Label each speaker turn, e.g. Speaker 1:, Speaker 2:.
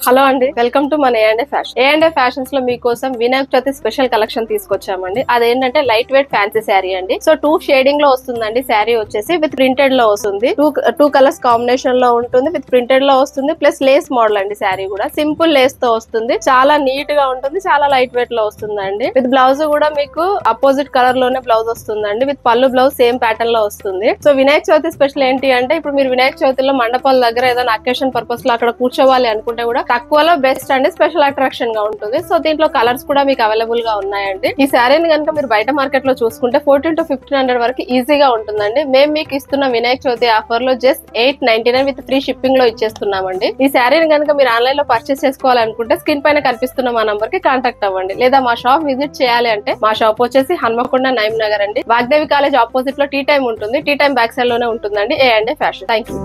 Speaker 1: Hello అండి, welcome to మన ఏ&ఏ fashion. ఏ&ఏ fashions లో మీకోసం వినాయక చవితి స్పెషల్ కలెక్షన్ తీసుకొచ్చామండి. అదేంటంటే లైట్ వెయిట్ ఫ్యాన్సీ శారీ అండి. సో 2 షేడింగ్ లో వస్తుందండి. శారీ వచ్చేసి విత్ ప్రింటెడ్ లో వస్తుంది. టూ కలర్స్ కాంబినేషన్ లో ఉంటుంది. విత్ ప్రింటెడ్ లో వస్తుంది. ప్లస్ లేస్ మోడల్ అండి. శారీ కూడా సింపుల్ లేస్ తో వస్తుంది. చాలా నీట్ గా ఉంటుంది. చాలా లైట్ వెయిట్ లో వస్తుందండి. విత్ బ్లౌజ్ కూడా మీకు అపోజిట్ కలర్ లోనే బ్లౌజ్ వస్తుందండి. విత్ పళ్ళు బ్లౌజ్ సేమ్ ప్యాటర్న్ లో వస్తుంది. సో వినాయక చవితి స్పెషల్ ఏంటి అంటే, ఇప్పుడు మీరు వినాయక చవితిలో మండపాల దగ్గర ఏదైనా అకేషన్ పర్పస్ లో అక్కడ కూర్చోవాలి అనుకుంటే కూడా తక్కువలో బెస్ట్ అండి. స్పెషల్ అట్రాక్షన్ గా ఉంటుంది. సో దీంట్లో కలర్స్ కూడా మీకు అవైలబుల్ గా ఉన్నాయండి. ఈ శారీని కనుక మీరు బయట మార్కెట్ లో చూసుకుంటే 1400 to 1500 వరకు ఈజీగా ఉంటుందండి. మేము మీకు ఇస్తున్న వినాయక చవితి ఆఫర్ లో జస్ట్ 899 విత్ ఫ్రీ షిప్పింగ్ లో ఇచ్చేస్తున్నామండి. ఈ శారీని కనుక మీరు ఆన్లైన్ లో పర్చేస్ చేసుకోవాలనుకుంటే స్క్రీన్ పైన కనిపిస్తున్న మా నంబర్ కి కాంటాక్ట్ అవ్వండి. లేదా మా షాప్ విజిట్ చేయాలి అంటే మా షాప్ వచ్చేసి హన్మకొండ నైమ్ నగర్ అండి. వాగ్దేవి కాలేజ్ ఆపోజిట్ లో టీ టైం ఉంటుంది. టీ టైం బ్యాక్ సైడ్ లోనే ఉంటుందండి ఏ&ఏ ఫ్యాషన్. Thank you.